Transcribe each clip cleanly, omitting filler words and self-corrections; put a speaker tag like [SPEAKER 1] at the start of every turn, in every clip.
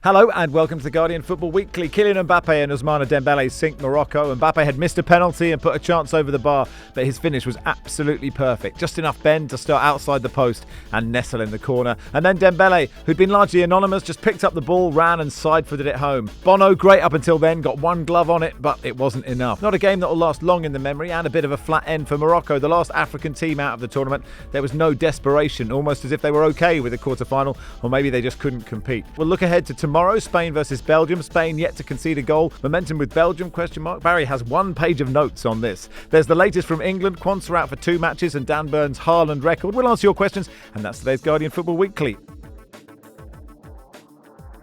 [SPEAKER 1] Hello and welcome to the Guardian Football Weekly. Kylian Mbappé and Ousmane Dembele sink Morocco. Mbappé had missed a penalty and put a chance over the bar, but his finish was absolutely perfect. Just enough bend to start outside the post and nestle in the corner. And then Dembele, who'd been largely anonymous, just picked up the ball, ran and side-footed it home. Bono, great up until then, got one glove on it, but it wasn't enough. Not a game that will last long in the memory, and a bit of a flat end for Morocco, the last African team out of the tournament. There was no desperation, almost as if they were okay with the quarter-final, or maybe they just couldn't compete. We'll look ahead to tomorrow, Spain versus Belgium. Spain yet to concede a goal. Momentum with Belgium, ? Barry has one page of notes on this. There's the latest from England. Quansah out for 2 matches and Dan Burn's Haaland record. We'll answer your questions, and that's today's Guardian Football Weekly.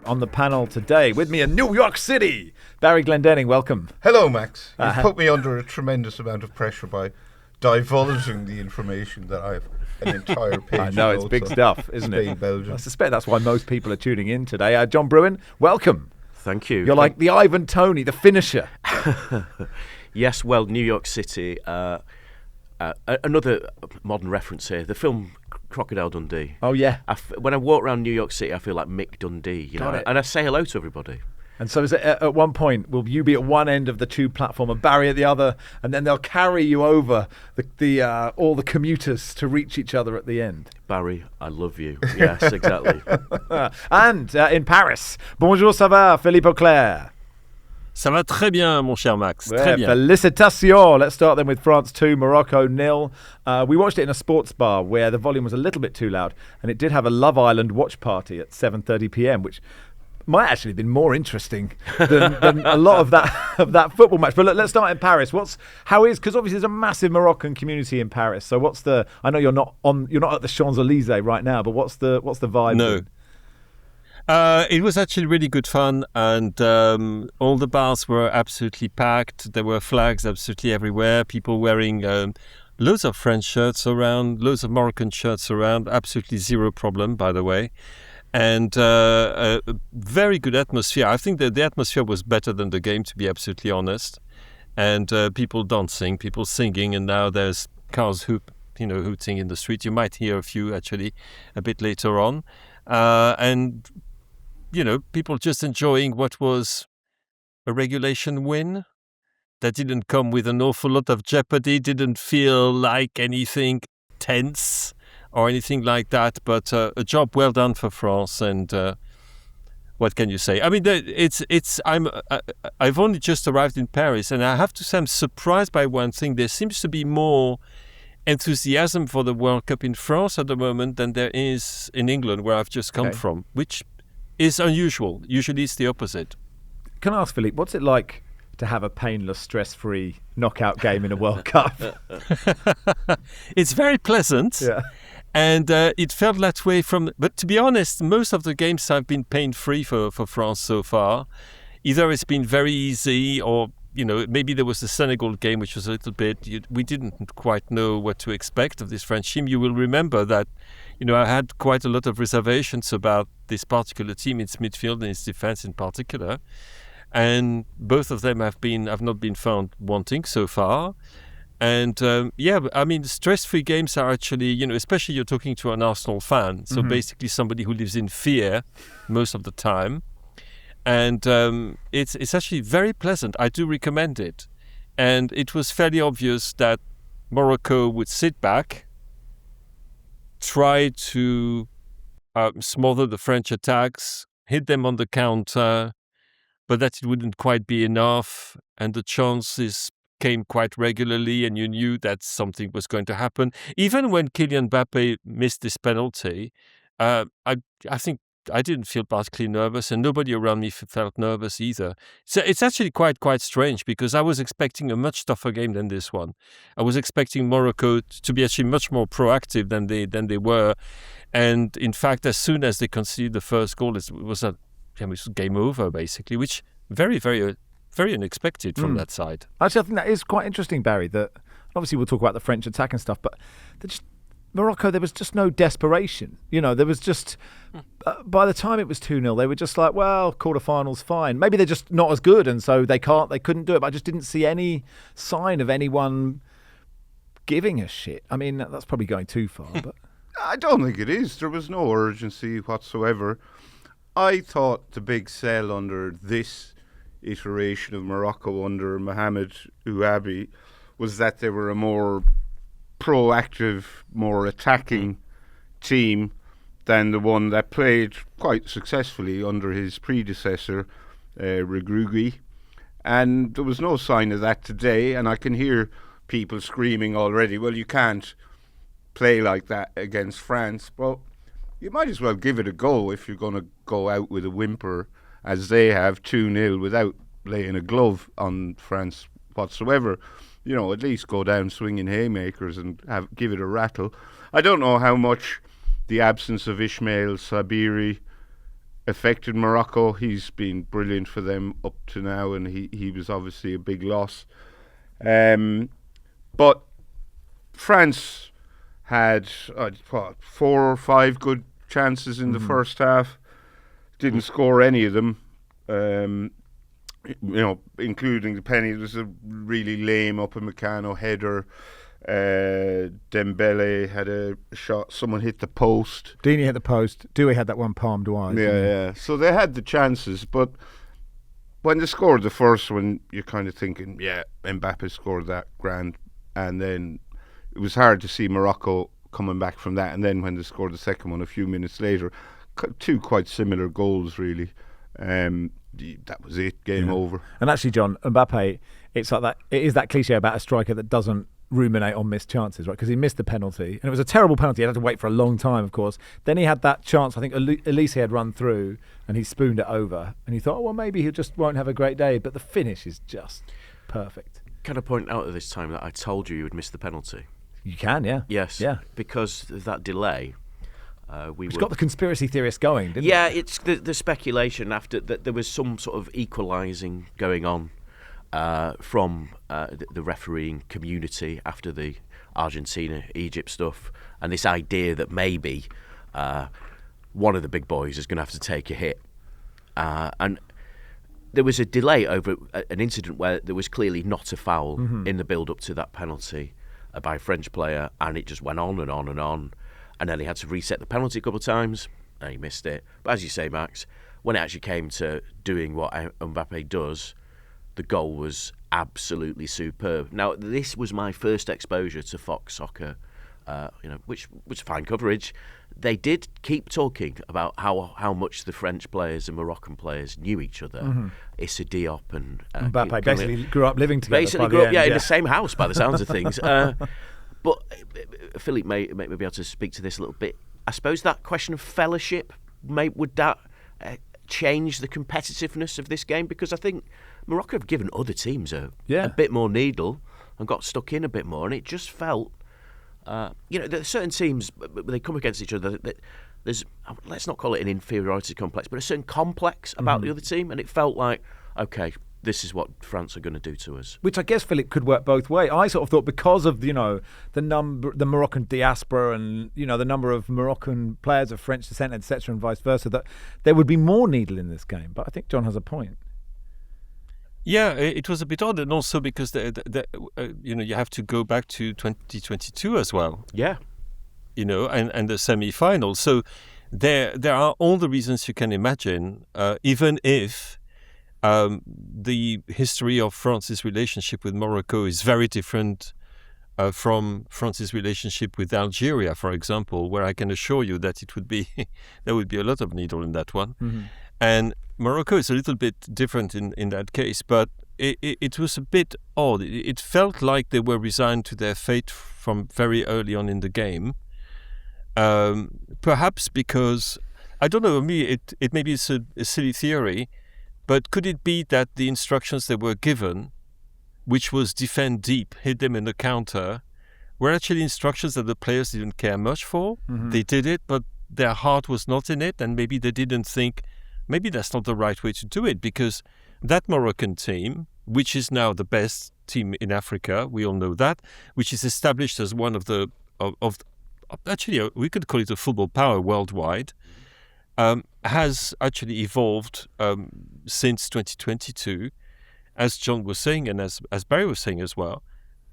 [SPEAKER 1] On the panel today, with me in New York City, Barry Glendenning, welcome.
[SPEAKER 2] Hello, Max. You've put me under a tremendous amount of pressure by divulging the information that I have an entire page.
[SPEAKER 1] I know, it's big stuff, isn't it?
[SPEAKER 2] Spain-Belgium.
[SPEAKER 1] I suspect that's why most people are tuning in today. John Brewin, welcome.
[SPEAKER 3] Thank you.
[SPEAKER 1] You're like the Ivan Toney, the finisher.
[SPEAKER 3] Yes, well, New York City. Another modern reference here. The film Crocodile Dundee.
[SPEAKER 1] Oh, yeah.
[SPEAKER 3] When I walk around New York City, I feel like Mick Dundee. You know, and I say hello to everybody.
[SPEAKER 1] And so is it, at one point, will you be at one end of the tube platform and Barry at the other, and then they'll carry you over all the commuters to reach each other at the end?
[SPEAKER 3] Barry, I love you. Yes, exactly.
[SPEAKER 1] And in Paris, bonjour, ça va, Philippe Auclair?
[SPEAKER 4] Ça va très bien, mon cher Max. Très bien.
[SPEAKER 1] Félicitations. Let's start then with France 2, Morocco 0. We watched it in a sports bar where the volume was a little bit too loud, and it did have a Love Island watch party at 7:30 p.m, which might actually have been more interesting than a lot of that football match. But look, let's start in Paris. Because obviously there's a massive Moroccan community in Paris. So I know you're not at the Champs-Élysées right now, but what's the vibe?
[SPEAKER 4] No. It was actually really good fun, and all the bars were absolutely packed. There were flags absolutely everywhere. People wearing loads of French shirts around, loads of Moroccan shirts around. Absolutely zero problem, by the way. And a very good atmosphere. I think that the atmosphere was better than the game, to be absolutely honest. And people dancing, people singing, and now there's cars hooting in the street. You might hear a few actually a bit later on. And people just enjoying what was a regulation win that didn't come with an awful lot of jeopardy, didn't feel like anything tense or anything like that, but a job well done for France. And what can you say? I mean, I've only just arrived in Paris, and I have to say I'm surprised by one thing. There seems to be more enthusiasm for the World Cup in France at the moment than there is in England, where I've just come from, which is unusual. Usually it's the opposite.
[SPEAKER 1] Can I ask, Philippe, what's it like to have a painless, stress-free knockout game in a World Cup?
[SPEAKER 4] It's very pleasant.
[SPEAKER 1] Yeah.
[SPEAKER 4] And it felt that way but to be honest, most of the games have been pain-free for France so far. Either it's been very easy, or maybe there was the Senegal game, which was a little bit, we didn't quite know what to expect of this French team. You will remember that, I had quite a lot of reservations about this particular team, its midfield and its defense in particular. And both of them have not been found wanting so far. And I mean, stress-free games are actually, especially you're talking to an Arsenal fan, so basically somebody who lives in fear most of the time. And it's actually very pleasant. I do recommend it. And it was fairly obvious that Morocco would sit back, try to smother the French attacks, hit them on the counter, but that it wouldn't quite be enough. And the chances came quite regularly, and you knew that something was going to happen. Even when Kylian Mbappé missed this penalty, I think I didn't feel particularly nervous, and nobody around me felt nervous either. So it's actually quite strange, because I was expecting a much tougher game than this one. I was expecting Morocco to be actually much more proactive than they were, and in fact, as soon as they conceded the first goal, it was game over basically, which very, very, very unexpected from that side.
[SPEAKER 1] Actually, I think that is quite interesting, Barry, that obviously we'll talk about the French attack and stuff, but Morocco, there was just no desperation. There was just, by the time it was 2-0, they were just like, well, quarterfinals, fine. Maybe they're just not as good, and so they couldn't do it. But I just didn't see any sign of anyone giving a shit. I mean, that's probably going too far, but
[SPEAKER 2] I don't think it is. There was no urgency whatsoever. I thought the big sell under this iteration of Morocco under Mohamed Ouabi was that they were a more proactive, more attacking team than the one that played quite successfully under his predecessor, Regragui. And there was no sign of that today, and I can hear people screaming already, well, you can't play like that against France. Well, you might as well give it a go if you're going to go out with a whimper, as they have, 2-0 without laying a glove on France whatsoever. You know, at least go down swinging haymakers and give it a rattle. I don't know how much the absence of Ismail Sabiri affected Morocco. He's been brilliant for them up to now, and he was obviously a big loss. But France had 4 or 5 good chances in the first half. Didn't score any of them. Including the penny. It was a really lame Upamecano header. Dembele had a shot. Someone hit the post.
[SPEAKER 1] Dini hit the post. Dewey had that one palmed wide.
[SPEAKER 2] Yeah. So they had the chances, but when they scored the first one, you're kind of thinking, yeah, Mbappe scored that grand, and then it was hard to see Morocco coming back from that. And then when they scored the second one a few minutes later, 2 quite similar goals, really. That was it. Game over.
[SPEAKER 1] And actually, John, Mbappe, it's like that. It is that cliche about a striker that doesn't ruminate on missed chances, right? Because he missed the penalty, and it was a terrible penalty. He had to wait for a long time, of course. Then he had that chance. I think Elise had run through, and he spooned it over. And he thought, oh, well, maybe he just won't have a great day. But the finish is just perfect.
[SPEAKER 3] Can I point out at this time that I told you would miss the penalty?
[SPEAKER 1] You can, yeah.
[SPEAKER 3] Yes.
[SPEAKER 1] Yeah.
[SPEAKER 3] Because of that delay.
[SPEAKER 1] It's got the conspiracy theorists going, didn't it?
[SPEAKER 3] Yeah, it's the speculation after that there was some sort of equalising going on from the refereeing community after the Argentina-Egypt stuff, and this idea that maybe one of the big boys is going to have to take a hit. And there was a delay over an incident where there was clearly not a foul in the build-up to that penalty by a French player, and it just went on and on and on. And then he had to reset the penalty a couple of times, and he missed it. But as you say, Max, when it actually came to doing what Mbappe does, the goal was absolutely superb. Now, this was my first exposure to Fox Soccer, which was fine coverage. They did keep talking about how much the French players and Moroccan players knew each other. Issa Diop and
[SPEAKER 1] Mbappe basically grew up living together.
[SPEAKER 3] Basically grew up, in the same house by the sounds of things. But Philippe may be able to speak to this a little bit. I suppose that question of fellowship, would that change the competitiveness of this game? Because I think Morocco have given other teams a bit more needle and got stuck in a bit more, and it just felt, there's certain teams, they come against each other, that there's, let's not call it an inferiority complex, but a certain complex about the other team, and it felt like, okay, this is what France are going to do to us.
[SPEAKER 1] Which I guess, Philip, could work both ways. I sort of thought because of the Moroccan diaspora and the number of Moroccan players of French descent, etc., and vice versa, that there would be more needle in this game. But I think John has a point.
[SPEAKER 4] Yeah, it was a bit odd, and also because you have to go back to 2022 as well.
[SPEAKER 3] Yeah,
[SPEAKER 4] and the semi-final. So there are all the reasons you can imagine, even if. The history of France's relationship with Morocco is very different from France's relationship with Algeria, for example, where I can assure you that there would be a lot of needle in that one. And Morocco is a little bit different in that case, but it was a bit odd. It felt like they were resigned to their fate from very early on in the game. Perhaps because, I don't know, it maybe it's a silly theory, but could it be that the instructions they were given, which was defend deep, hit them in the counter, were actually instructions that the players didn't care much for? They did it, but their heart was not in it, and maybe they didn't think, maybe that's not the right way to do it, because that Moroccan team, which is now the best team in Africa, we all know that, which is established as one of the, actually we could call it a football power worldwide, has actually evolved since 2022, as John was saying and as Barry was saying as well,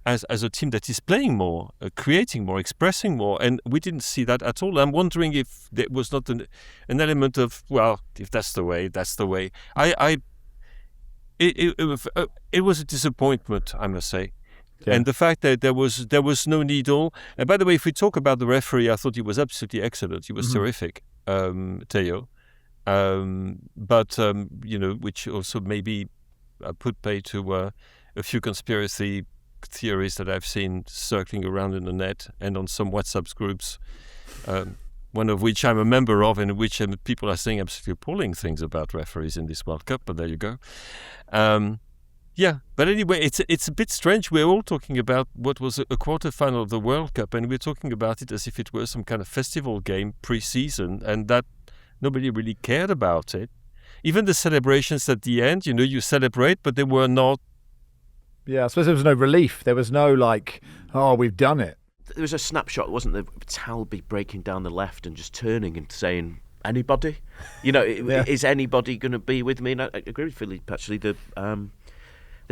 [SPEAKER 4] as a team that is playing more, creating more, expressing more, and we didn't see that at all. I'm wondering if there was not an element of, well, if that's the way, that's the way. It was a disappointment, I must say. Yeah. And the fact that there was no needle. And by the way, if we talk about the referee, I thought he was absolutely excellent. He was terrific, Theo. But which also maybe put pay to a few conspiracy theories that I've seen circling around in the net and on some WhatsApp groups. One of which I'm a member of, in which people are saying absolutely appalling things about referees in this World Cup. But there you go. But anyway, it's a bit strange. We're all talking about what was a quarter-final of the World Cup, and we're talking about it as if it were some kind of festival game pre-season, and that nobody really cared about it. Even the celebrations at the end, you celebrate, but they were not.
[SPEAKER 1] Yeah, I suppose there was no relief. There was no we've done it.
[SPEAKER 3] There was a snapshot, wasn't there? Talby breaking down the left and just turning and saying, "Anybody?" Is anybody going to be with me? And I agree with Philippe. Actually, the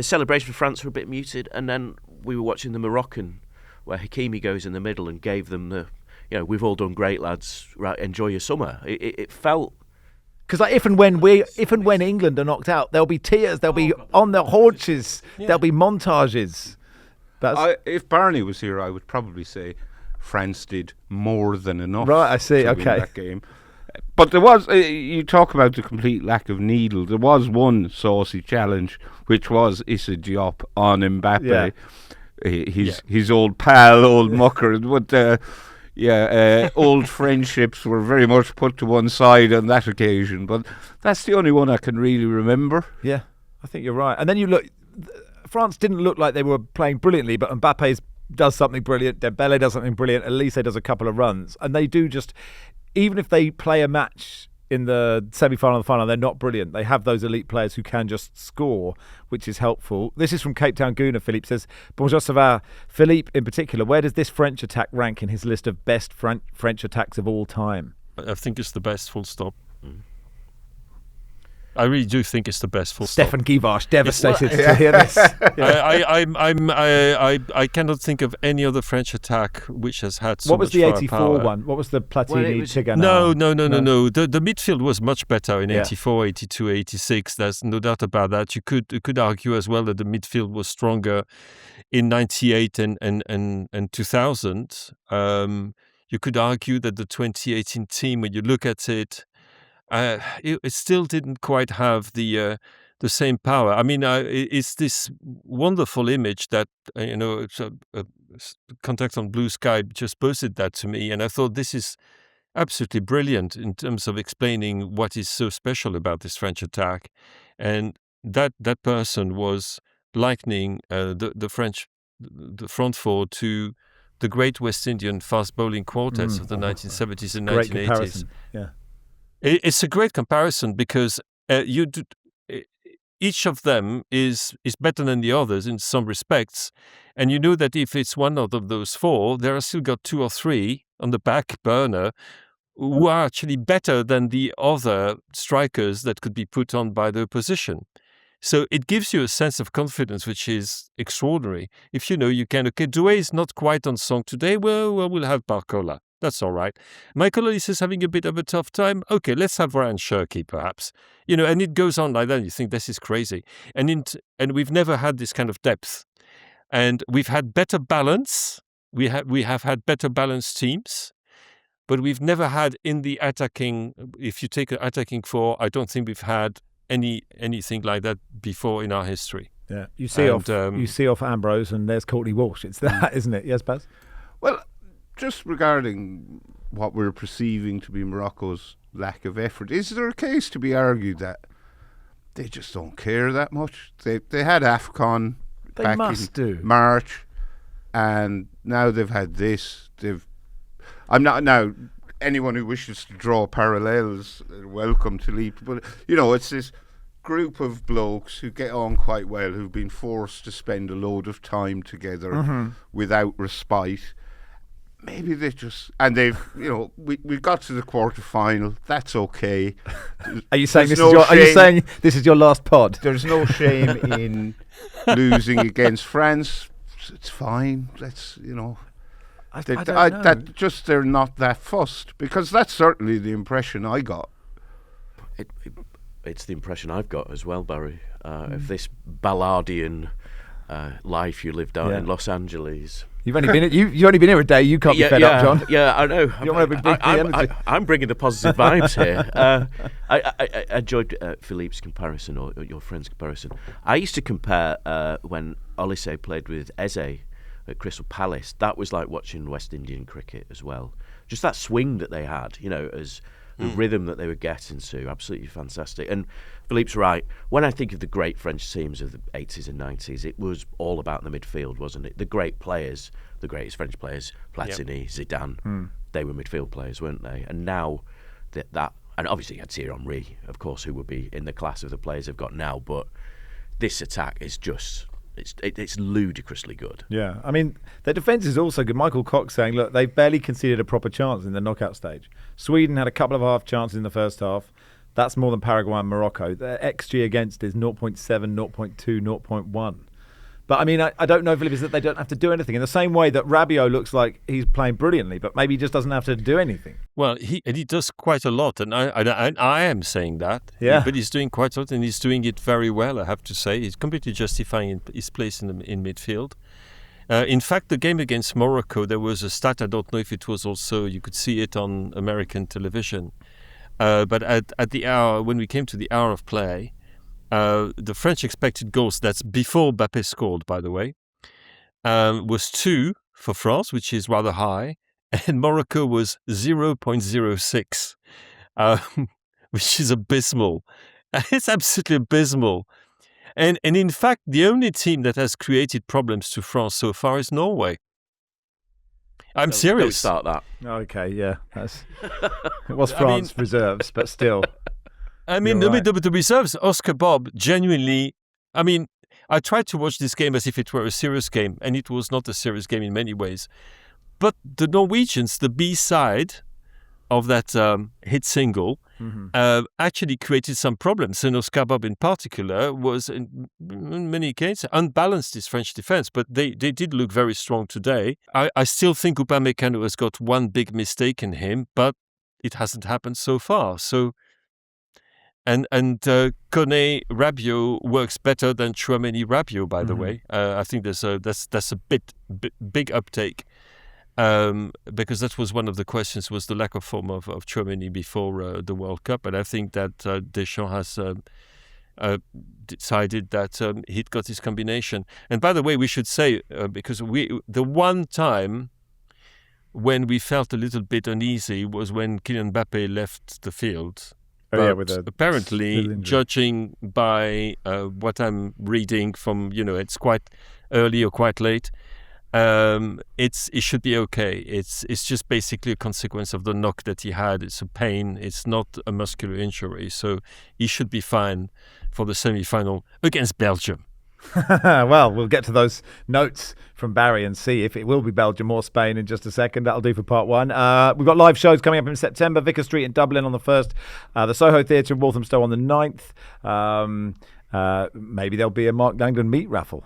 [SPEAKER 3] celebration for France were a bit muted, and then we were watching the Moroccan, where Hakimi goes in the middle and gave them the, we've all done great, lads. Right, enjoy your summer. It felt.
[SPEAKER 1] Because if and when England are knocked out, there'll be tears. They'll be on their haunches. Yeah. There'll be montages.
[SPEAKER 2] If Barney was here, I would probably say France did more than enough.
[SPEAKER 1] Right, I see.
[SPEAKER 2] To
[SPEAKER 1] okay.
[SPEAKER 2] win that game. But there was, you talk about the complete lack of needle. There was one saucy challenge, which was Issa Diop on Mbappe. Yeah. His old pal, old mucker. But old friendships were very much put to one side on that occasion. But that's the only one I can really remember.
[SPEAKER 1] Yeah, I think you're right. And then you look, France didn't look like they were playing brilliantly, but Mbappe does something brilliant. Dembele does something brilliant. Elise does a couple of runs. And they do just, even if they play a match in the semi-final and the final, they're not brilliant. They have those elite players who can just score, which is helpful. This is from Cape Town Guna. Philippe says, Bonjour, ça va? Philippe, in particular, where does this French attack rank in his list of best French attacks of all time?
[SPEAKER 4] I think it's the best, full stop. I really do think it's the best, full stop.
[SPEAKER 1] Stefan Givash, devastated to hear this.
[SPEAKER 4] I cannot think of any other French attack which has had so much
[SPEAKER 1] What was the 84
[SPEAKER 4] firepower.
[SPEAKER 1] one? What was the Platini, Tigana?
[SPEAKER 4] No. The midfield was much better in 84, 82, 86. There's no doubt about that. You could argue as well that the midfield was stronger in 98 and 2000. You could argue that the 2018 team, when you look at it, it still didn't quite have the same power. I mean, it's this wonderful image that it's a Contact on Blue Sky just posted that to me, and I thought this is absolutely brilliant in terms of explaining what is so special about this French attack, and that person was likening the front four to the great West Indian fast bowling quartets of the 1970s and 1980s.
[SPEAKER 1] Comparison. Yeah.
[SPEAKER 4] It's a great comparison because each of them is better than the others in some respects, and you know that if it's one out of those four, there are still got two or three on the back burner who are actually better than the other strikers that could be put on by the opposition. So it gives you a sense of confidence which is extraordinary. If you can, Doué is not quite on song today, well we'll have Barcola. That's all right. Michael Ellis is having a bit of a tough time. Okay, let's have Ryan Shirky, perhaps. And it goes on like that. You think this is crazy. And we've never had this kind of depth. And we've had better balance. We have had better balanced teams. But we've never had in the attacking, if you take an attacking four, I don't think we've had anything like that before in our history.
[SPEAKER 1] Yeah, you see off Ambrose and there's Courtney Walsh. It's that, isn't it? Yes, Baz?
[SPEAKER 2] Well, just regarding what we're perceiving to be Morocco's lack of effort, is there a case to be argued that they just don't care that much? They had AFCON back in March, and now they've had this. I'm not now. Anyone who wishes to draw parallels, welcome to leap. But it's this group of blokes who get on quite well, who've been forced to spend a load of time together without respite. Maybe they just, and they've, we got to the quarter-final. That's okay.
[SPEAKER 1] Are you saying Are you saying this is your last pod?
[SPEAKER 2] There's no shame in losing against France. it's fine. Let's, you know.
[SPEAKER 1] I don't know.
[SPEAKER 2] They're not that fussed, because that's certainly the impression I got.
[SPEAKER 3] It's the impression I've got as well, Barry, of this Ballardian life you lived out in Los Angeles.
[SPEAKER 1] You've only been here a day. You can't be fed up, John.
[SPEAKER 3] Yeah, I know.
[SPEAKER 1] You don't want to be big
[SPEAKER 3] I'm bringing the positive vibes here. I enjoyed Philippe's comparison, or your friend's comparison. I used to compare when Olise played with Eze at Crystal Palace. That was like watching West Indian cricket as well. Just that swing that they had, as the rhythm that they were getting to, absolutely fantastic. And Philippe's right. When I think of the great French teams of the 80s and 90s, it was all about the midfield, wasn't it? The great players, the greatest French players, Platini, Zidane, they were midfield players, weren't they? And now that and obviously you had Thierry Henry, of course, who would be in the class of the players they've got now, but this attack is just... It's ludicrously good.
[SPEAKER 1] Yeah, I mean, their defence is also good. Michael Cox saying, look, they've barely conceded a proper chance in the knockout stage. Sweden had a couple of half chances in the first half. That's more than Paraguay and Morocco. Their XG against is 0.7, 0.2, 0.1. But, I mean, I don't know, Philippe, is that they don't have to do anything. In the same way that Rabiot looks like he's playing brilliantly, but maybe he just doesn't have to do anything.
[SPEAKER 4] Well, he does quite a lot, and I am saying that.
[SPEAKER 1] Yeah.
[SPEAKER 4] But he's doing quite a lot, and he's doing it very well, I have to say. He's completely justifying his place in midfield. In fact, the game against Morocco, there was a stat, I don't know if it was also, you could see it on American television. But at the hour, when we came to the hour of play, the French expected goals, that's before Mbappé scored, by the way, was 2 for France, which is rather high, and Morocco was 0.06, which is abysmal. It's absolutely abysmal. And in fact, the only team that has created problems to France so far is Norway. I'm serious.
[SPEAKER 3] Don't start that.
[SPEAKER 1] Okay, yeah. It was France reserves, but still...
[SPEAKER 4] I mean, the reserves, Oscar Bob, genuinely, I mean, I tried to watch this game as if it were a serious game, and it was not a serious game in many ways. But the Norwegians, the B-side of that hit single, actually created some problems. And Oscar Bob in particular was, in many cases, unbalanced his French defense, but they did look very strong today. I still think Upamecano has got one big mistake in him, but it hasn't happened so far. So... And Kone Rabiot works better than Tchouaméni Rabiot, by the way. I think that's a big uptake, because that was one of the questions, was the lack of form of Tchouaméni before the World Cup. And I think that Deschamps has decided that he'd got his combination. And by the way, we should say, because the one time when we felt a little bit uneasy was when Kylian Mbappé left the field. But apparently, judging by what I'm reading from, it's quite early or quite late, it should be okay. It's just basically a consequence of the knock that he had. It's a pain. It's not a muscular injury. So he should be fine for the semi-final against Belgium.
[SPEAKER 1] Well, we'll get to those notes from Barry and see if it will be Belgium or Spain in just a second. That'll do for part one. We've got live shows coming up in September. Vicar Street in Dublin on the 1st, the Soho Theatre in Walthamstow on the 9th. Maybe there'll be a Mark Langdon meat raffle.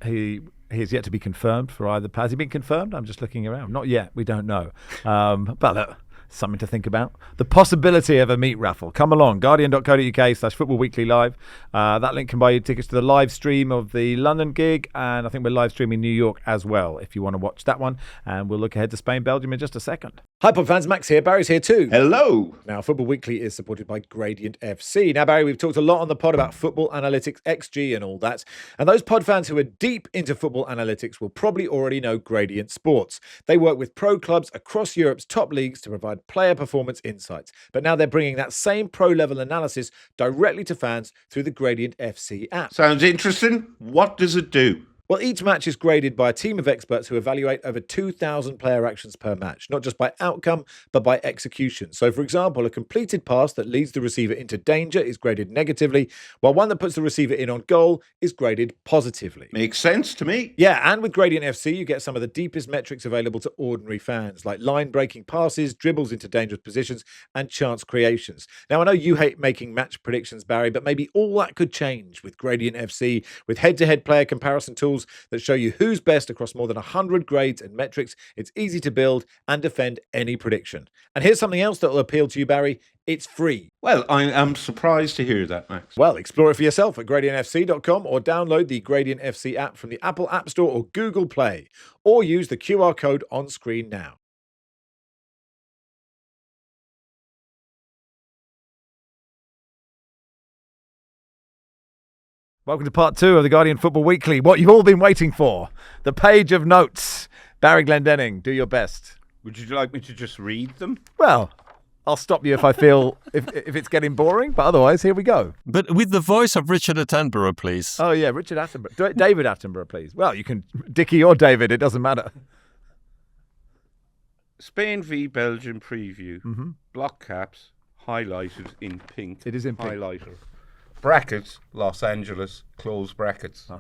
[SPEAKER 1] He is yet to be confirmed for either. Has he been confirmed? I'm just looking around. Not yet. We don't know. But look, something to think about. The possibility of a meat raffle. Come along, guardian.co.uk/Football Weekly Live. That link can buy you tickets to the live stream of the London gig, and I think we're live streaming New York as well if you want to watch that one. And we'll look ahead to Spain-Belgium in just a second. Hi, Pod fans. Max here. Barry's here too.
[SPEAKER 2] Hello.
[SPEAKER 1] Now, Football Weekly is supported by Gradient FC. Now, Barry, we've talked a lot on the pod about football analytics, XG and all that. And those pod fans who are deep into football analytics will probably already know Gradient Sports. They work with pro clubs across Europe's top leagues to provide player performance insights. But now they're bringing that same pro-level analysis directly to fans through the Gradient FC app.
[SPEAKER 2] Sounds interesting. What does it do?
[SPEAKER 1] Well, each match is graded by a team of experts who evaluate over 2,000 player actions per match, not just by outcome, but by execution. So, for example, a completed pass that leads the receiver into danger is graded negatively, while one that puts the receiver in on goal is graded positively.
[SPEAKER 2] Makes sense to me.
[SPEAKER 1] Yeah, and with Gradient FC, you get some of the deepest metrics available to ordinary fans, like line-breaking passes, dribbles into dangerous positions, and chance creations. Now, I know you hate making match predictions, Barry, but maybe all that could change with Gradient FC, with head-to-head player comparison tools tools that show you who's best across more than 100 grades and metrics. It's easy to build and defend any prediction. And here's something else that will appeal to you, Barry. It's free.
[SPEAKER 2] Well, I am surprised to hear that, Max.
[SPEAKER 1] Well, explore it for yourself at gradientfc.com or download the Gradient FC app from the Apple App Store or Google Play, or use the QR code on screen now. Welcome to part 2 of the Guardian Football Weekly. What you've all been waiting for, the page of notes. Barry Glendenning, do your best.
[SPEAKER 2] Would you like me to just read them?
[SPEAKER 1] Well, I'll stop you if I feel if it's getting boring, but otherwise, here we go.
[SPEAKER 4] But with the voice of Richard Attenborough, please.
[SPEAKER 1] Oh, yeah, Richard Attenborough. David Attenborough, please. Well, you can Dickie or David, it doesn't matter.
[SPEAKER 2] Spain v Belgium preview. Block caps highlighted in pink.
[SPEAKER 1] It is in pink.
[SPEAKER 2] Highlighter. Brackets, Los Angeles, close brackets.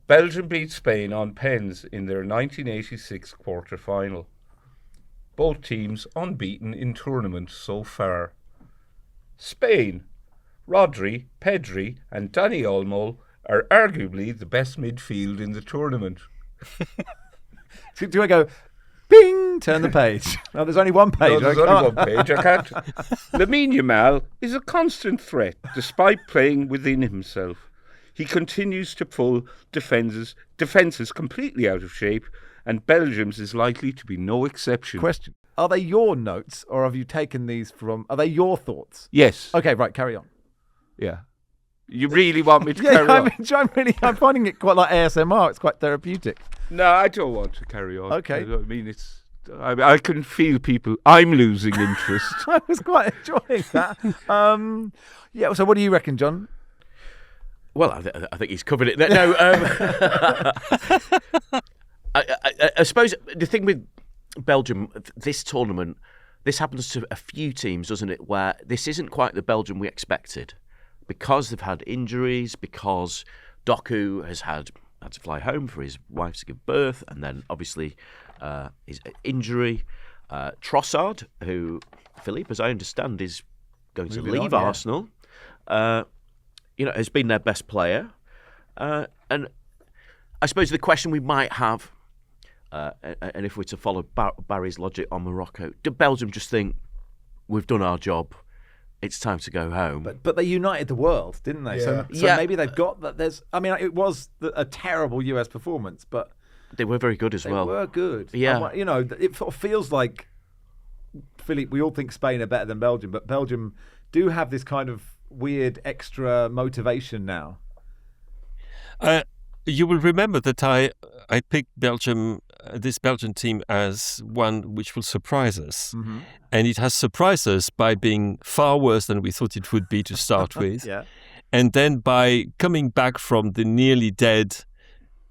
[SPEAKER 2] Belgium beat Spain on pens in their 1986 quarter-final. Both teams unbeaten in tournament so far. Spain, Rodri, Pedri and Dani Olmo are arguably the best midfield in the tournament.
[SPEAKER 1] Do I go, bing, turn the page? No, there's only one page.
[SPEAKER 2] No, there's only one page. I can't. Lamine Yamal is a constant threat despite playing within himself. He continues to pull defences completely out of shape, and Belgium's is likely to be no exception.
[SPEAKER 1] Question. Are they your notes, or have you taken these from... Are they your thoughts?
[SPEAKER 2] Yes.
[SPEAKER 1] Okay, right, carry on.
[SPEAKER 2] Yeah. You really want me to carry on?
[SPEAKER 1] I'm finding it quite like ASMR. It's quite therapeutic.
[SPEAKER 2] No, I don't want to carry on.
[SPEAKER 1] Okay.
[SPEAKER 2] I mean, I can feel people... I'm losing interest.
[SPEAKER 1] I was quite enjoying that. Yeah, so what do you reckon, John?
[SPEAKER 3] Well, I think he's covered it. No, I suppose the thing with Belgium, this tournament, this happens to a few teams, doesn't it, where this isn't quite the Belgium we expected because they've had injuries, because Doku has had to fly home for his wife to give birth, and then obviously his injury. Trossard, who, Philippe, as I understand, is going to leave Arsenal. Has been their best player. And I suppose the question we might have, and if we're to follow Barry's logic on Morocco, do Belgium just think, we've done our job, it's time to go home?
[SPEAKER 1] But they united the world, didn't they?
[SPEAKER 2] Yeah.
[SPEAKER 1] So maybe they've got that. It was a terrible US performance, but
[SPEAKER 3] they were very good as well.
[SPEAKER 1] They were good.
[SPEAKER 3] Yeah.
[SPEAKER 1] It sort of feels like, Philippe, we all think Spain are better than Belgium, but Belgium do have this kind of weird extra motivation now.
[SPEAKER 4] You will remember that I picked Belgium, this Belgian team, as one which will surprise us. And it has surprised us by being far worse than we thought it would be to start with.
[SPEAKER 1] Yeah.
[SPEAKER 4] And then by coming back from the nearly dead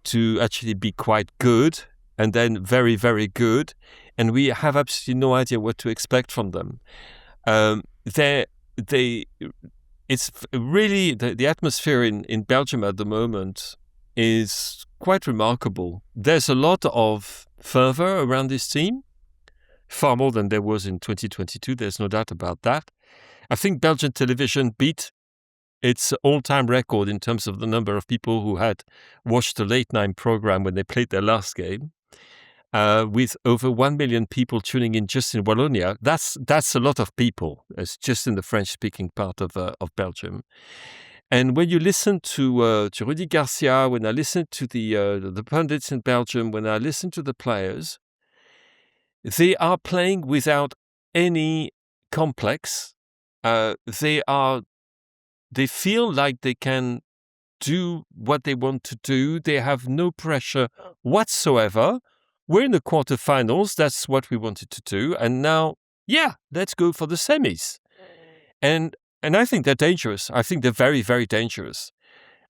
[SPEAKER 4] to actually be quite good, and then very, very good. And we have absolutely no idea what to expect from them. It's really, the atmosphere in Belgium at the moment is quite remarkable. There's a lot of fervour around this team, far more than there was in 2022, there's no doubt about that. I think Belgian television beat its all-time record in terms of the number of people who had watched the late-night programme when they played their last game, with over 1 million people tuning in just in Wallonia. That's a lot of people. It's just in the French-speaking part of Belgium. And when you listen to Rudy Garcia, when I listen to the pundits in Belgium, when I listen to the players, they are playing without any complex. They feel like they can do what they want to do. They have no pressure whatsoever. We're in the quarterfinals. That's what we wanted to do. And now, let's go for the semis. And I think they're dangerous. I think they're very, very dangerous.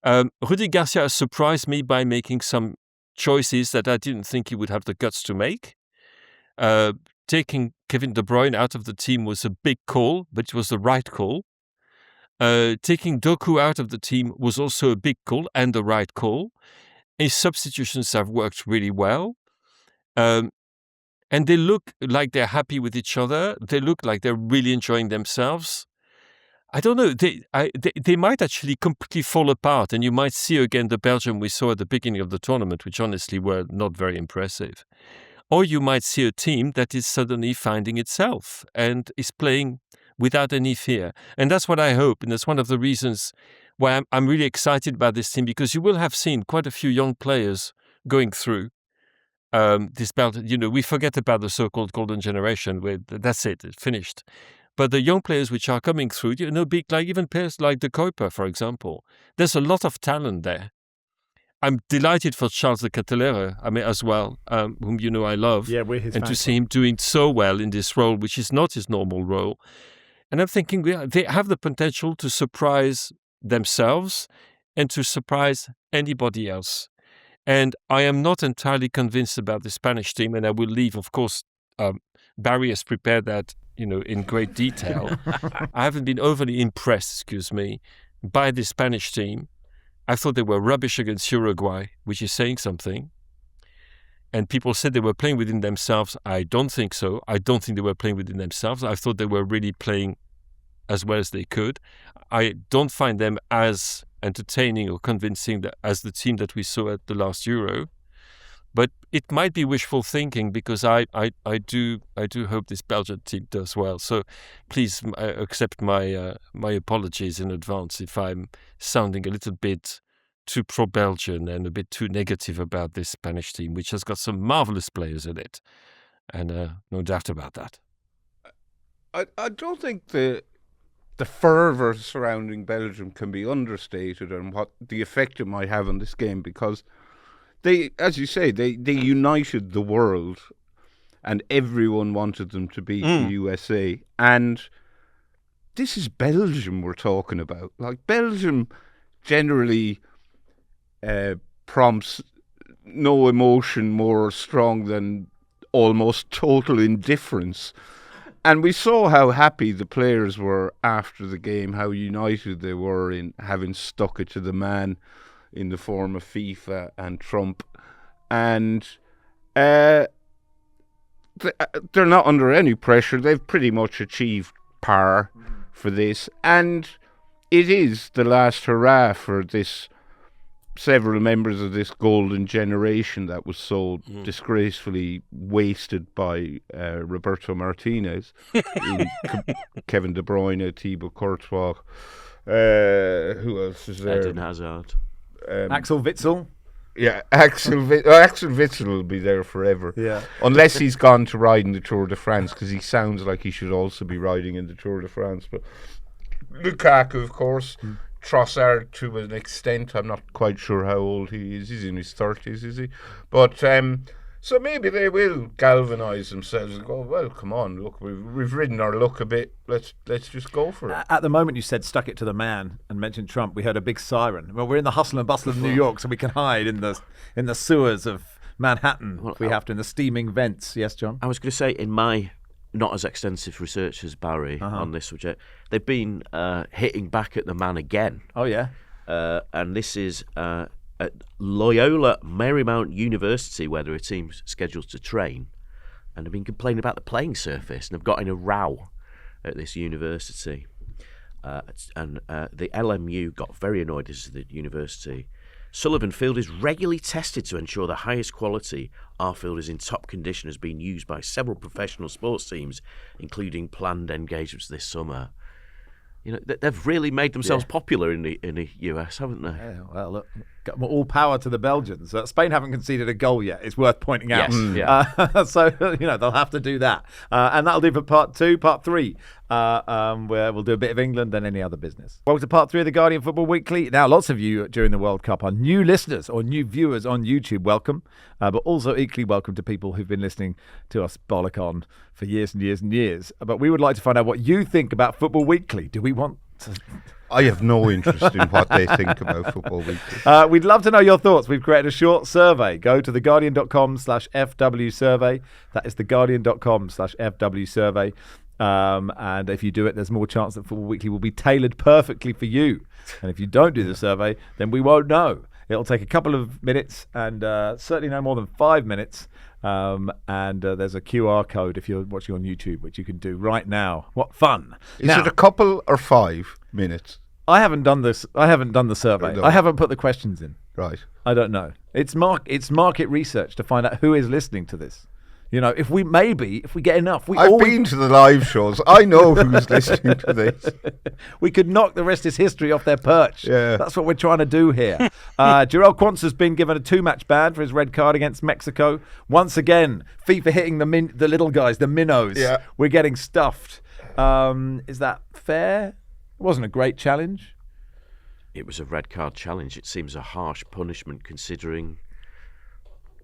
[SPEAKER 4] Rudy Garcia surprised me by making some choices that I didn't think he would have the guts to make. Taking Kevin De Bruyne out of the team was a big call, but it was the right call. Taking Doku out of the team was also a big call and the right call. His substitutions have worked really well. And they look like they're happy with each other. They look like they're really enjoying themselves. I don't know. They might actually completely fall apart, and you might see again the Belgium we saw at the beginning of the tournament, which honestly were not very impressive. Or you might see a team that is suddenly finding itself and is playing without any fear. And that's what I hope. And that's one of the reasons why I'm really excited about this team, because you will have seen quite a few young players going through this Belgium. We forget about the so-called golden generation, where that's it, it's finished. But the young players which are coming through, big, like even players like De Kuiper, for example, there's a lot of talent there. I'm delighted for Charles de Ketelaere, as well, whom I love.
[SPEAKER 1] Yeah, we're his
[SPEAKER 4] and to
[SPEAKER 1] fans.
[SPEAKER 4] see him doing so well in this role, which is not his normal role. And I'm thinking they have the potential to surprise themselves and to surprise anybody else. And I am not entirely convinced about the Spanish team, and I will leave, of course, Barry has prepared that, in great detail. I haven't been overly impressed, by the Spanish team. I thought they were rubbish against Uruguay, which is saying something. And people said they were playing within themselves. I don't think so. I don't think they were playing within themselves. I thought they were really playing as well as they could. I don't find them as entertaining or convincing as the team that we saw at the last Euro. But it might be wishful thinking, because I do hope this Belgian team does well. So please accept my apologies in advance if I'm sounding a little bit too pro-Belgian and a bit too negative about this Spanish team, which has got some marvellous players in it. And no doubt about that.
[SPEAKER 2] I don't think the fervour surrounding Belgium can be understated, and what the effect it might have on this game, because they, as you say, they united the world, and everyone wanted them to beat the USA. And this is Belgium we're talking about. Like, Belgium generally prompts no emotion more strong than almost total indifference. And we saw how happy the players were after the game, how united they were in having stuck it to the man in the form of FIFA and Trump. And they're not under any pressure. They've pretty much achieved par for this. And it is the last hurrah for several members of this golden generation that was so disgracefully wasted by Roberto Martinez, Kevin De Bruyne, Thibaut Courtois. Who else is there?
[SPEAKER 3] Eden Hazard.
[SPEAKER 1] Axel Witsel.
[SPEAKER 2] Yeah, Axel Witsel will be there forever.
[SPEAKER 1] Yeah.
[SPEAKER 2] Unless he's gone to ride in the Tour de France, because he sounds like he should also be riding in the Tour de France. But Lukaku, of course. Trossard, to an extent. I'm not quite sure how old he is. He's in his 30s, is he? But so maybe they will galvanise themselves and go, well, come on, look, we've ridden our luck a bit. Let's just go for it.
[SPEAKER 1] At the moment you said stuck it to the man and mentioned Trump, we heard a big siren. Well, we're in the hustle and bustle of New York, so we can hide in the sewers of Manhattan if we have to, in the steaming vents. Yes, John?
[SPEAKER 3] I was going to say, in my not as extensive research as Barry on this subject, they've been hitting back at the man again.
[SPEAKER 1] Oh, yeah.
[SPEAKER 3] And this is at Loyola Marymount University, where there are teams scheduled to train, and they've been complaining about the playing surface, and they've got in a row at this university. And the LMU got very annoyed. This is the university. Sullivan Field is regularly tested to ensure the highest quality. Our field is in top condition, has been used by several professional sports teams, including planned engagements this summer. You know, they've really made themselves popular in the US, haven't they?
[SPEAKER 1] Yeah, well, look, got all power to the Belgians. Spain haven't conceded a goal yet. It's worth pointing out.
[SPEAKER 3] Yes,
[SPEAKER 1] so, they'll have to do that. And that'll do for part 2. Part 3, where we'll do a bit of England and any other business. Welcome to part 3 of the Guardian Football Weekly. Now, lots of you during the World Cup are new listeners or new viewers on YouTube. Welcome. But also equally welcome to people who've been listening to us bollock on for years and years and years. But we would like to find out what you think about Football Weekly. Do we want to...
[SPEAKER 2] I have no interest in what they think about Football Weekly.
[SPEAKER 1] We'd love to know your thoughts. We've created a short survey. Go to theguardian.com/FW survey. That is theguardian.com/FW survey. And if you do it, there's more chance that Football Weekly will be tailored perfectly for you. And if you don't do the survey, then we won't know. It'll take a couple of minutes and certainly no more than 5 minutes. And there's a QR code if you're watching on YouTube, which you can do right now. What fun!
[SPEAKER 2] Is it a couple or 5 minutes?
[SPEAKER 1] I haven't done this. I haven't done the survey.
[SPEAKER 2] No.
[SPEAKER 1] I haven't put the questions in.
[SPEAKER 2] Right.
[SPEAKER 1] I don't know. It's market research to find out who is listening to this. You know, if we get enough,
[SPEAKER 2] I've been to the live shows. I know who's listening to this.
[SPEAKER 1] We could knock the rest of history off their perch.
[SPEAKER 2] Yeah.
[SPEAKER 1] That's what we're trying to do here. Jarell Quansah has been given a 2-match ban for his red card against Mexico. Once again, FIFA hitting the little guys, the minnows.
[SPEAKER 2] Yeah.
[SPEAKER 1] We're getting stuffed. Is that fair? It wasn't a great challenge.
[SPEAKER 3] It was a red card challenge. It seems a harsh punishment considering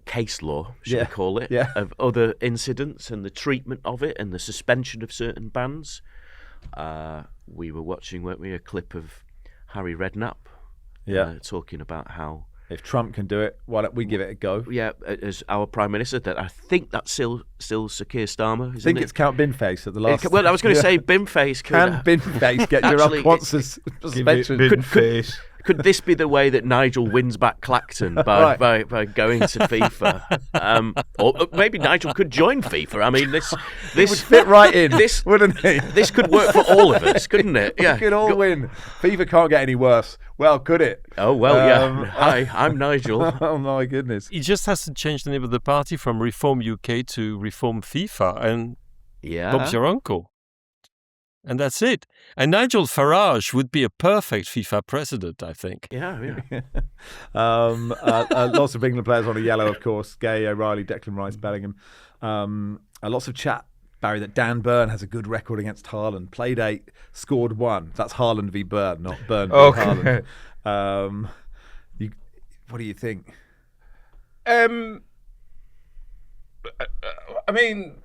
[SPEAKER 3] case law, should we call it, of other incidents and the treatment of it and the suspension of certain bans. We were watching, weren't we, a clip of Harry Redknapp talking about how
[SPEAKER 1] if Trump can do it, why don't we give it a go?
[SPEAKER 3] Yeah, as our Prime Minister, that I think that's still Sir Keir Starmer, isn't
[SPEAKER 1] I think
[SPEAKER 3] it?
[SPEAKER 1] it's Count Binface at the last.
[SPEAKER 3] Well, I was going to say Binface.
[SPEAKER 1] Can Binface get Jarell Quansah's suspension?
[SPEAKER 2] Binface.
[SPEAKER 3] Could this be the way that Nigel wins back Clacton by going to FIFA? Or maybe Nigel could join FIFA. I mean, this
[SPEAKER 1] would fit right in, wouldn't he?
[SPEAKER 3] This could work for all of us, couldn't it? Yeah,
[SPEAKER 1] we could all win. FIFA can't get any worse. Well, could it?
[SPEAKER 3] Oh well, yeah. Hi, I'm Nigel.
[SPEAKER 1] Oh my goodness!
[SPEAKER 4] He just has to change the name of the party from Reform UK to Reform FIFA, and Bob's your uncle. And that's it. And Nigel Farage would be a perfect FIFA president, I think.
[SPEAKER 3] Yeah.
[SPEAKER 1] Lots of England players on a yellow, of course. Gay, O'Reilly, Declan Rice, Bellingham. Lots of chat, Barry, that Dan Burn has a good record against Haaland. Played 8, scored 1. That's Haaland v Burn, not Burn v Haaland. What do you think?
[SPEAKER 2] I mean,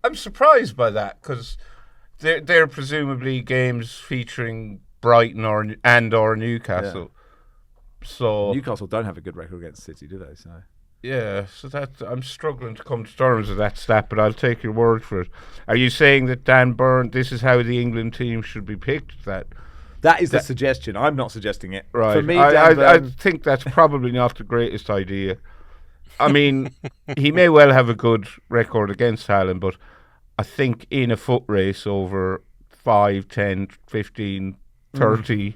[SPEAKER 2] I'm surprised by that because they're presumably games featuring Brighton or Newcastle. Yeah. So
[SPEAKER 1] Newcastle don't have a good record against City, do they?
[SPEAKER 2] So that I'm struggling to come to terms with that stat, but I'll take your word for it. Are you saying that Dan Burn, this is how the England team should be picked? That
[SPEAKER 1] is the suggestion. I'm not suggesting it.
[SPEAKER 2] Right.
[SPEAKER 1] For me,
[SPEAKER 2] I think that's probably not the greatest idea. I mean, he may well have a good record against Haaland, but I think in a foot race over 5, 10, 15, 30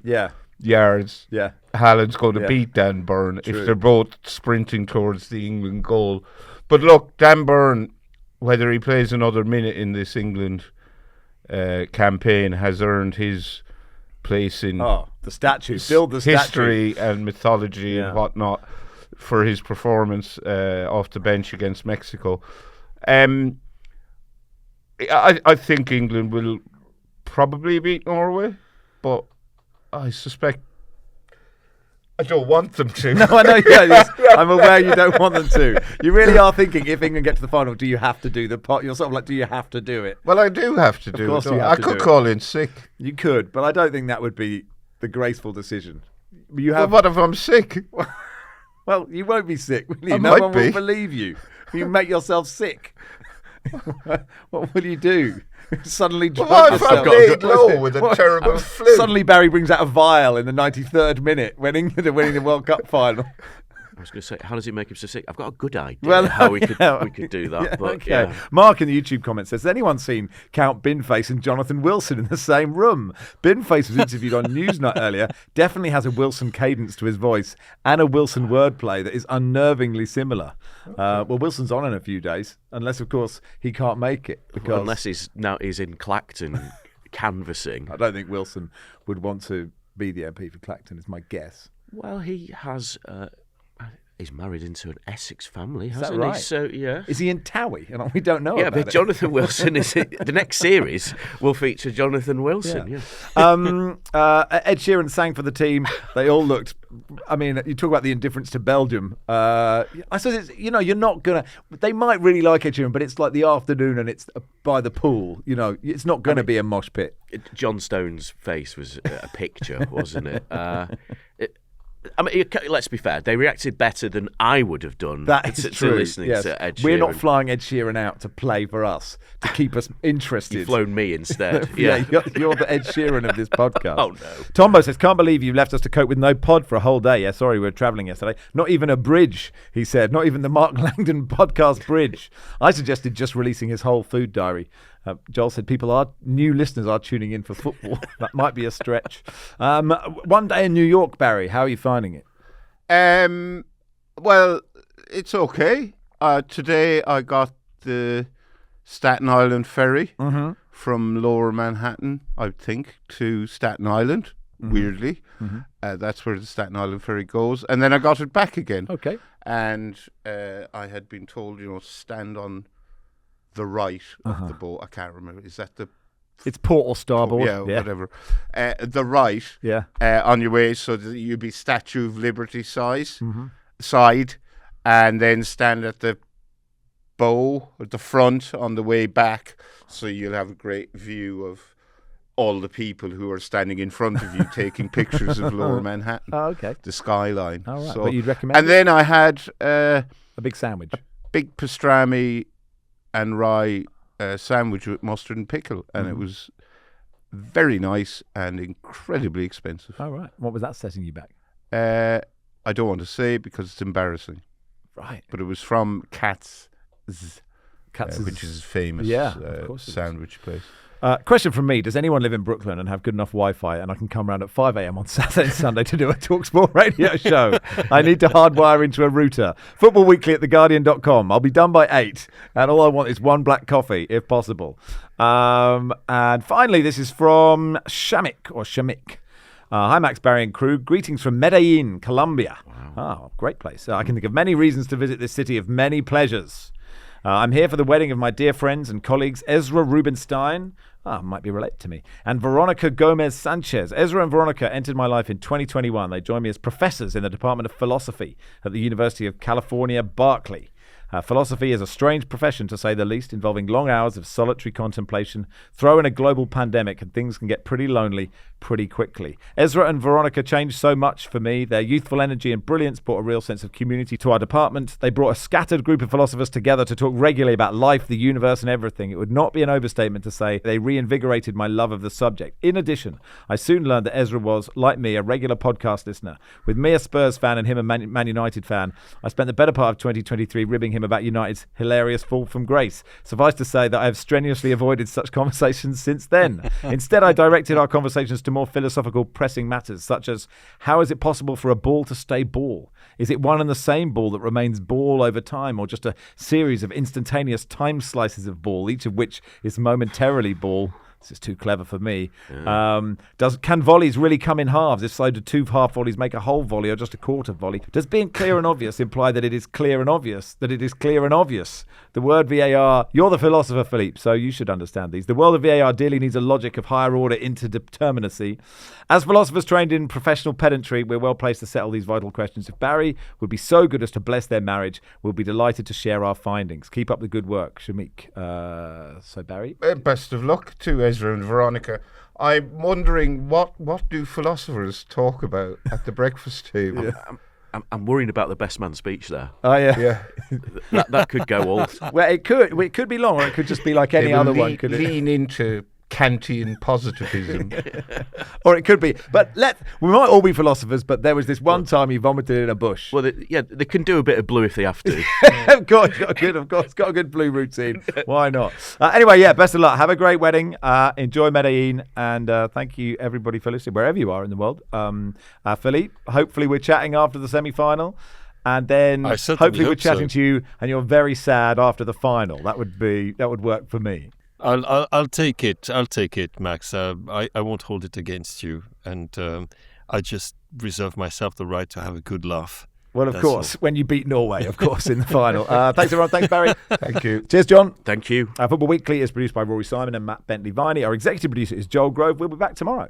[SPEAKER 2] yards, Haaland's going to beat Dan Burn if they're both sprinting towards the England goal. But look, Dan Burn, whether he plays another minute in this England campaign, has earned his place in
[SPEAKER 1] the statue, build the
[SPEAKER 2] history
[SPEAKER 1] statue.
[SPEAKER 2] And mythology and whatnot for his performance off the bench against Mexico. I think England will probably beat Norway, but I suspect I don't want them to.
[SPEAKER 1] No, I know. Yes, I'm aware you don't want them to. You really are thinking, if England get to the final, do you have to do the pot? You're sort of like, do you have to do it?
[SPEAKER 2] Well, I do have to do it.
[SPEAKER 1] Of course you have to do it.
[SPEAKER 2] I could call in sick.
[SPEAKER 1] You could, but I don't think that would be the graceful decision.
[SPEAKER 2] Well, what if I'm sick?
[SPEAKER 1] Well, you won't be sick, will you?
[SPEAKER 2] I
[SPEAKER 1] No
[SPEAKER 2] might
[SPEAKER 1] one
[SPEAKER 2] be.
[SPEAKER 1] will believe you. You make yourself sick. What will you do? Suddenly drug yourself.
[SPEAKER 2] I've laid low with a terrible flu.
[SPEAKER 1] Suddenly Barry brings out a vial in the 93rd minute when England are winning the World Cup final.
[SPEAKER 3] I was going to say, how does it make him so sick? I've got a good idea how we could do that.
[SPEAKER 1] Mark in the YouTube comments says, has anyone seen Count Binface and Jonathan Wilson in the same room? Binface was interviewed on Newsnight earlier, definitely has a Wilson cadence to his voice and a Wilson wordplay that is unnervingly similar. Well, Wilson's on in a few days, unless, of course, he can't make it. Because
[SPEAKER 3] unless he's in Clacton canvassing.
[SPEAKER 1] I don't think Wilson would want to be the MP for Clacton, is my guess.
[SPEAKER 3] Well, he has... he's married into an Essex family, hasn't
[SPEAKER 1] right?
[SPEAKER 3] he? So, yeah.
[SPEAKER 1] Is he in Towie? And we don't know about
[SPEAKER 3] but
[SPEAKER 1] it.
[SPEAKER 3] Jonathan Wilson is... The next series will feature Jonathan Wilson,
[SPEAKER 1] Ed Sheeran sang for the team. They all looked... I mean, you talk about the indifference to Belgium. I suppose, you're not going to... They might really like Ed Sheeran, but it's like the afternoon and it's by the pool. It's not going to be a mosh pit.
[SPEAKER 3] John Stone's face was a picture, wasn't it? I mean, let's be fair. They reacted better than I would have done.
[SPEAKER 1] That is true.
[SPEAKER 3] To listening
[SPEAKER 1] yes.
[SPEAKER 3] to Ed Sheeran.
[SPEAKER 1] We're not flying Ed Sheeran out to play for us, to keep us interested.
[SPEAKER 3] You've flown me instead.
[SPEAKER 1] Yeah, you're the Ed Sheeran of this podcast.
[SPEAKER 3] Oh, no.
[SPEAKER 1] Tombo says, can't believe you've left us to cope with no pod for a whole day. Yeah, sorry, we were travelling yesterday. Not even a bridge, he said. Not even the Mark Langdon podcast bridge. I suggested just releasing his whole food diary. Joel said new listeners are tuning in for football. That might be a stretch. One day in New York, Barry, how are you finding it?
[SPEAKER 2] Well, it's okay. Today I got the Staten Island ferry from Lower Manhattan, I think, to Staten Island, weirdly. That's where the Staten Island ferry goes. And then I got it back again.
[SPEAKER 1] Okay.
[SPEAKER 2] And I had been told, stand on the right of the boat. I can't remember. Is that the...
[SPEAKER 1] It's port or starboard.
[SPEAKER 2] Yeah, whatever. The right on your way, so that you'd be Statue of Liberty side, and then stand at the bow at the front on the way back, so you'll have a great view of all the people who are standing in front of you taking pictures of Lower Manhattan.
[SPEAKER 1] Oh, okay.
[SPEAKER 2] The skyline.
[SPEAKER 1] All right.
[SPEAKER 2] So,
[SPEAKER 1] but you'd recommend
[SPEAKER 2] and then I had
[SPEAKER 1] a big sandwich.
[SPEAKER 2] Big pastrami and rye sandwich with mustard and pickle, and it was very nice and incredibly expensive.
[SPEAKER 1] All right. What was that setting you back?
[SPEAKER 2] I don't want to say because it's embarrassing.
[SPEAKER 1] Right.
[SPEAKER 2] But it was from Katz's, which is famous
[SPEAKER 1] of course
[SPEAKER 2] sandwich place.
[SPEAKER 1] Question from me. Does anyone live in Brooklyn and have good enough Wi-Fi and I can come round at 5 a.m. on Saturday and Sunday to do a TalkSport radio show? I need to hardwire into a router. Football Weekly at theguardian.com. I'll be done by 8 and all I want is one black coffee if possible. And finally, this is from Shamik. Hi, Max, Barry and crew. Greetings from Medellin, Colombia. Wow. Oh, great place. I can think of many reasons to visit this city of many pleasures. I'm here for the wedding of my dear friends and colleagues, Ezra Rubinstein, might be related to me, and Veronica Gomez Sanchez. Ezra and Veronica entered my life in 2021. They joined me as professors in the Department of Philosophy at the University of California, Berkeley. Philosophy is a strange profession, to say the least, involving long hours of solitary contemplation. Throw in a global pandemic and things can get pretty lonely pretty quickly. Ezra and Veronica changed so much for me. Their youthful energy and brilliance brought a real sense of community to our department. They brought a scattered group of philosophers together to talk regularly about life, the universe and everything. It would not be an overstatement to say they reinvigorated my love of the subject. In addition, I soon learned that Ezra was, like me, a regular podcast listener. With me a Spurs fan and him a Man United fan, I spent the better part of 2023 ribbing him about United's hilarious fall from grace. Suffice to say that I have strenuously avoided such conversations since then. Instead, I directed our conversations to more philosophical, pressing matters, such as how is it possible for a ball to stay ball? Is it one and the same ball that remains ball over time, or just a series of instantaneous time slices of ball, each of which is momentarily ball? This is too clever for me. Yeah. Can volleys really come in halves? If so, do 2 half volleys make a whole volley or just a quarter volley? Does being clear and obvious imply that it is clear and obvious? That it is clear and obvious? The word VAR, you're the philosopher, Philippe, so you should understand these. The world of VAR dearly needs a logic of higher order interdeterminacy. As philosophers trained in professional pedantry, we're well placed to settle these vital questions. If Barry would be so good as to bless their marriage, we'll be delighted to share our findings. Keep up the good work, Shamik. So, Barry?
[SPEAKER 2] Best of luck to Ezra and Veronica. I'm wondering what do philosophers talk about at the breakfast table?
[SPEAKER 3] Yeah. I'm worrying about the best man speech there.
[SPEAKER 1] Oh yeah.
[SPEAKER 3] that could go all.
[SPEAKER 1] Well, it could be long, or it could just be like any other one. Could
[SPEAKER 2] lean into Kantian positivism,
[SPEAKER 1] or it could be. But we might all be philosophers. But there was this one time he vomited in a bush.
[SPEAKER 3] Well, they can do a bit of blue if they have to.
[SPEAKER 1] Of course, got a good blue routine. Why not? Anyway, best of luck. Have a great wedding. Enjoy Medellin, and thank you everybody for listening wherever you are in the world. Philippe, hopefully we're chatting after the semi-final. And then hopefully we're chatting to you, and you're very sad after the final. That would work for me.
[SPEAKER 4] I'll take it. I'll take it, Max. I won't hold it against you, and I just reserve myself the right to have a good laugh.
[SPEAKER 1] Well, of course, when you beat Norway, of course, in the final. Thanks, everyone. Thanks, Barry.
[SPEAKER 2] Thank you.
[SPEAKER 1] Cheers, John.
[SPEAKER 3] Thank you.
[SPEAKER 1] Football Weekly is produced by Rory Simon and Matt Bentley-Viney. Our executive producer is Joel Grove. We'll be back tomorrow.